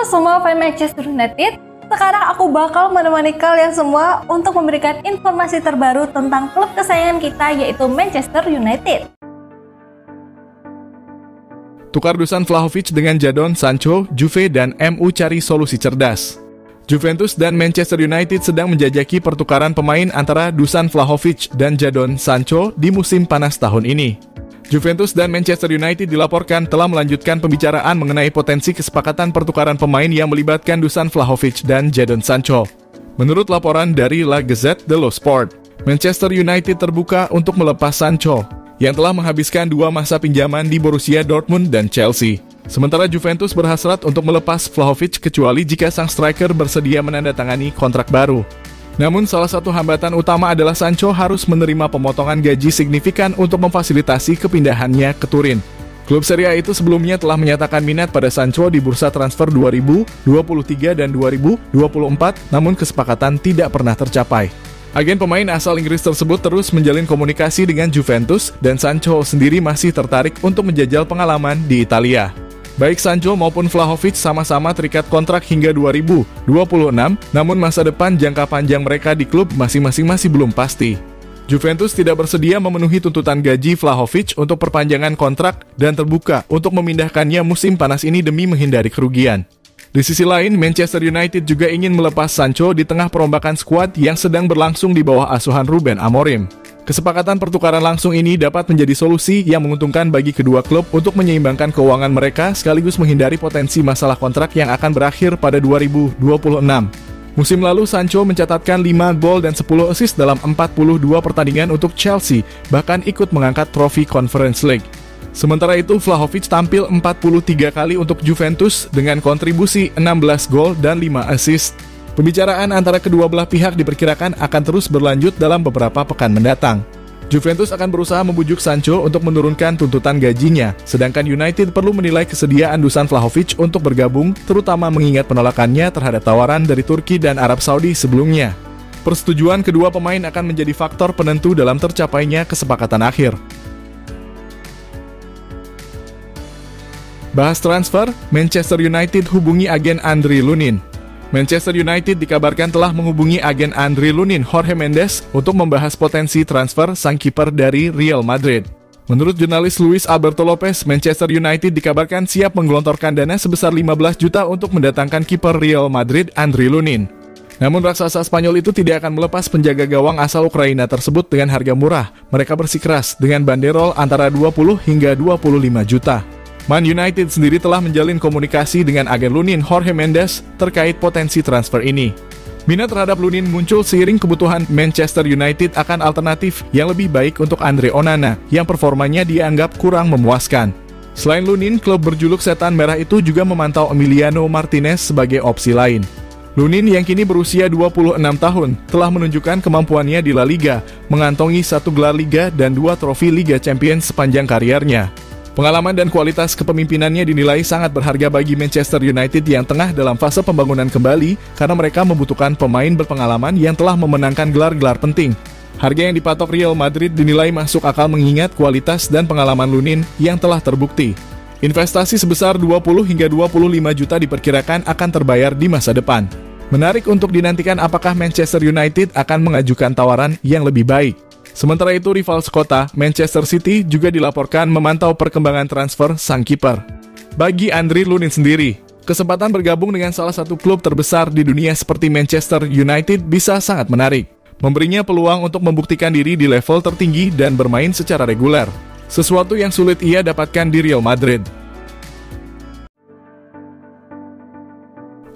semua fans Manchester United, sekarang aku bakal menemani kalian semua untuk memberikan informasi terbaru tentang klub kesayangan kita, yaitu Manchester United. Tukar Dusan Vlahovic dengan Jadon Sancho, Juve dan MU cari solusi cerdas. Juventus dan Manchester United sedang menjajaki pertukaran pemain antara Dusan Vlahovic dan Jadon Sancho di musim panas tahun ini. Juventus dan Manchester United dilaporkan telah melanjutkan pembicaraan mengenai potensi kesepakatan pertukaran pemain yang melibatkan Dusan Vlahovic dan Jadon Sancho. Menurut laporan dari La Gazzetta dello Sport, Manchester United terbuka untuk melepas Sancho, yang telah menghabiskan 2 masa pinjaman di Borussia Dortmund dan Chelsea. Sementara Juventus berhasrat untuk melepas Vlahovic kecuali jika sang striker bersedia menandatangani kontrak baru. Namun salah satu hambatan utama adalah Sancho harus menerima pemotongan gaji signifikan untuk memfasilitasi kepindahannya ke Turin. Klub Serie A itu sebelumnya telah menyatakan minat pada Sancho di bursa transfer 2023 dan 2024, namun kesepakatan tidak pernah tercapai. Agen pemain asal Inggris tersebut terus menjalin komunikasi dengan Juventus dan Sancho sendiri masih tertarik untuk menjajal pengalaman di Italia. Baik Sancho maupun Vlahovic sama-sama terikat kontrak hingga 2026, namun masa depan jangka panjang mereka di klub masing-masing masih belum pasti. Juventus tidak bersedia memenuhi tuntutan gaji Vlahovic untuk perpanjangan kontrak dan terbuka untuk memindahkannya musim panas ini demi menghindari kerugian. Di sisi lain, Manchester United juga ingin melepas Sancho di tengah perombakan skuad yang sedang berlangsung di bawah asuhan Ruben Amorim. Kesepakatan pertukaran langsung ini dapat menjadi solusi yang menguntungkan bagi kedua klub untuk menyeimbangkan keuangan mereka sekaligus menghindari potensi masalah kontrak yang akan berakhir pada 2026. Musim lalu Sancho mencatatkan 5 gol dan 10 assist dalam 42 pertandingan untuk Chelsea, bahkan ikut mengangkat trofi Conference League. Sementara itu, Vlahovic tampil 43 kali untuk Juventus dengan kontribusi 16 gol dan 5 assist. Pembicaraan antara kedua belah pihak diperkirakan akan terus berlanjut dalam beberapa pekan mendatang. Juventus akan berusaha membujuk Sancho untuk menurunkan tuntutan gajinya, sedangkan United perlu menilai kesediaan Dusan Vlahovic untuk bergabung, terutama mengingat penolakannya terhadap tawaran dari Turki dan Arab Saudi sebelumnya. Persetujuan kedua pemain akan menjadi faktor penentu dalam tercapainya kesepakatan akhir. Bahas transfer, Manchester United hubungi agen Andriy Lunin. Manchester United dikabarkan telah menghubungi agen Andriy Lunin, Jorge Mendes, untuk membahas potensi transfer sang kiper dari Real Madrid. Menurut jurnalis Luis Alberto Lopez, Manchester United dikabarkan siap menggelontorkan dana sebesar 15 juta untuk mendatangkan kiper Real Madrid Andriy Lunin. Namun raksasa Spanyol itu tidak akan melepas penjaga gawang asal Ukraina tersebut dengan harga murah. Mereka bersikeras dengan banderol antara 20 hingga 25 juta. Man United sendiri telah menjalin komunikasi dengan agen Lunin, Jorge Mendes, terkait potensi transfer ini. Minat terhadap Lunin muncul seiring kebutuhan Manchester United akan alternatif yang lebih baik untuk Andre Onana, yang performanya dianggap kurang memuaskan. Selain Lunin, klub berjuluk Setan Merah itu juga memantau Emiliano Martinez sebagai opsi lain. Lunin yang kini berusia 26 tahun, telah menunjukkan kemampuannya di La Liga, mengantongi 1 gelar Liga dan 2 trofi Liga Champions sepanjang kariernya. Pengalaman dan kualitas kepemimpinannya dinilai sangat berharga bagi Manchester United yang tengah dalam fase pembangunan kembali karena mereka membutuhkan pemain berpengalaman yang telah memenangkan gelar-gelar penting. Harga yang dipatok Real Madrid dinilai masuk akal mengingat kualitas dan pengalaman Lunin yang telah terbukti. Investasi sebesar 20 hingga 25 juta diperkirakan akan terbayar di masa depan. Menarik untuk dinantikan apakah Manchester United akan mengajukan tawaran yang lebih baik. Sementara itu, rival sekota, Manchester City juga dilaporkan memantau perkembangan transfer sang kiper. Bagi Andriy Lunin sendiri, kesempatan bergabung dengan salah satu klub terbesar di dunia seperti Manchester United bisa sangat menarik, memberinya peluang untuk membuktikan diri di level tertinggi dan bermain secara reguler, sesuatu yang sulit ia dapatkan di Real Madrid.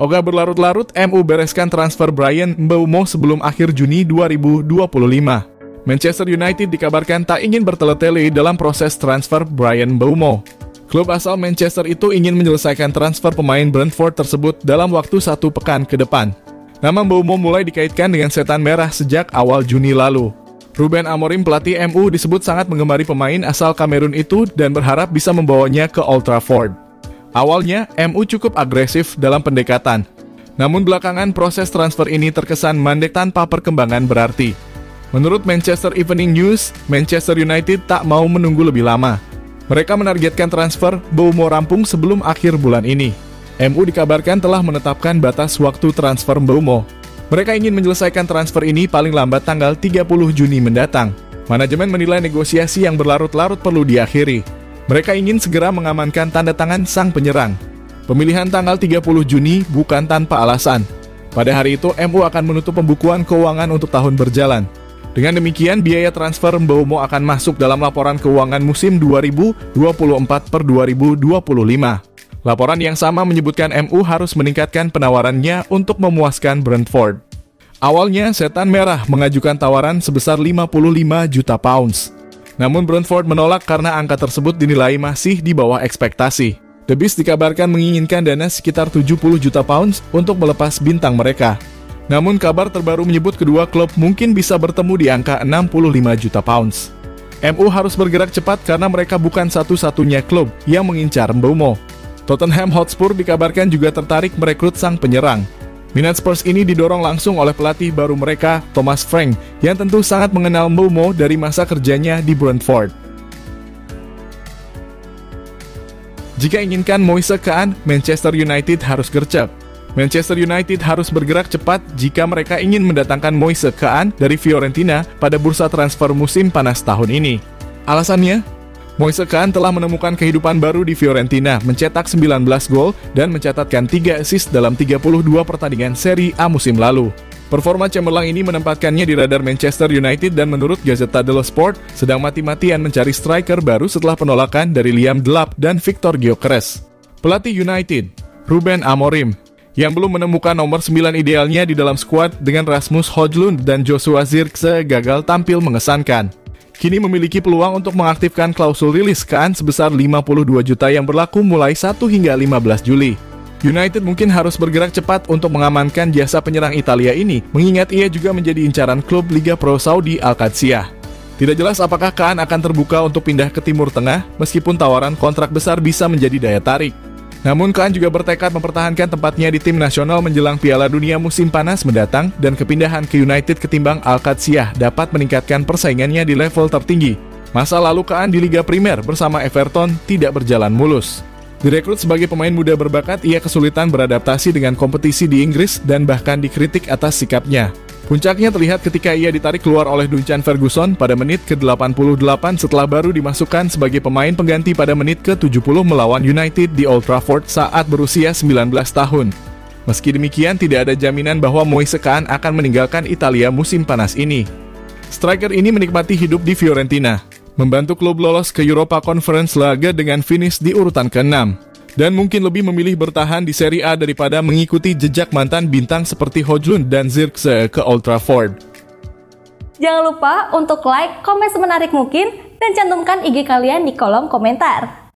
Ogah berlarut-larut, MU bereskan transfer Bryan Mbeumo sebelum akhir Juni 2025. Manchester United dikabarkan tak ingin bertele-tele dalam proses transfer Bryan Mbeumo. Klub asal Manchester itu ingin menyelesaikan transfer pemain Brentford tersebut dalam waktu 1 pekan ke depan. Nama Mbeumo mulai dikaitkan dengan Setan Merah sejak awal Juni lalu. Ruben Amorim, pelatih MU, disebut sangat menggemari pemain asal Kamerun itu dan berharap bisa membawanya ke Old Trafford. Awalnya, MU cukup agresif dalam pendekatan. Namun belakangan proses transfer ini terkesan mandek tanpa perkembangan berarti. Menurut Manchester Evening News, Manchester United tak mau menunggu lebih lama. Mereka menargetkan transfer Mbeumo rampung sebelum akhir bulan ini. MU dikabarkan telah menetapkan batas waktu transfer Mbeumo. Mereka ingin menyelesaikan transfer ini paling lambat tanggal 30 Juni mendatang. Manajemen menilai negosiasi yang berlarut-larut perlu diakhiri. Mereka ingin segera mengamankan tanda tangan sang penyerang. Pemilihan tanggal 30 Juni bukan tanpa alasan. Pada hari itu, MU akan menutup pembukuan keuangan untuk tahun berjalan. Dengan demikian, biaya transfer Mbeumo akan masuk dalam laporan keuangan musim 2024/2025. Laporan yang sama menyebutkan MU harus meningkatkan penawarannya untuk memuaskan Brentford. Awalnya, Setan Merah mengajukan tawaran sebesar 55 juta pounds. Namun Brentford menolak karena angka tersebut dinilai masih di bawah ekspektasi. The Beast dikabarkan menginginkan dana sekitar 70 juta pounds untuk melepas bintang mereka. Namun kabar terbaru menyebut kedua klub mungkin bisa bertemu di angka 65 juta pounds. MU harus bergerak cepat karena mereka bukan satu-satunya klub yang mengincar Mbeumo. Tottenham Hotspur dikabarkan juga tertarik merekrut sang penyerang. Minat Spurs ini didorong langsung oleh pelatih baru mereka, Thomas Frank, yang tentu sangat mengenal Mbeumo dari masa kerjanya di Brentford. Jika inginkan Moise Kean, Manchester United harus gercep. Manchester United harus bergerak cepat jika mereka ingin mendatangkan Moise Kean dari Fiorentina pada bursa transfer musim panas tahun ini. Alasannya, Moise Kean telah menemukan kehidupan baru di Fiorentina, mencetak 19 gol dan mencatatkan 3 assist dalam 32 pertandingan Serie A musim lalu. Performa cemerlang ini menempatkannya di radar Manchester United dan menurut Gazzetta dello Sport sedang mati-matian mencari striker baru setelah penolakan dari Liam Delap dan Victor Gyökeres. Pelatih United, Ruben Amorim, yang belum menemukan nomor 9 idealnya di dalam skuad dengan Rasmus Højlund dan Joshua Zirkzee gagal tampil mengesankan. Kini memiliki peluang untuk mengaktifkan klausul rilis Kean sebesar 52 juta yang berlaku mulai 1 hingga 15 Juli. United mungkin harus bergerak cepat untuk mengamankan jasa penyerang Italia ini, mengingat ia juga menjadi incaran klub Liga Pro Saudi Al-Qadsiah. Tidak jelas apakah Kean akan terbuka untuk pindah ke Timur Tengah, meskipun tawaran kontrak besar bisa menjadi daya tarik. Namun Kean juga bertekad mempertahankan tempatnya di tim nasional menjelang Piala Dunia musim panas mendatang dan kepindahan ke United ketimbang Al-Qadsiah dapat meningkatkan persaingannya di level tertinggi. Masa lalu Kean di Liga Primer bersama Everton tidak berjalan mulus. Direkrut sebagai pemain muda berbakat, ia kesulitan beradaptasi dengan kompetisi di Inggris dan bahkan dikritik atas sikapnya. Puncaknya terlihat ketika ia ditarik keluar oleh Duncan Ferguson pada menit ke-88 setelah baru dimasukkan sebagai pemain pengganti pada menit ke-70 melawan United di Old Trafford saat berusia 19 tahun. Meski demikian, tidak ada jaminan bahwa Moise Kean akan meninggalkan Italia musim panas ini. Striker ini menikmati hidup di Fiorentina, membantu klub lolos ke Europa Conference laga dengan finish di urutan ke-6. Dan mungkin lebih memilih bertahan di Serie A daripada mengikuti jejak mantan bintang seperti Højlund dan Zirkzee ke Old Trafford. Jangan lupa untuk like, komen semenarik mungkin, dan cantumkan IG kalian di kolom komentar.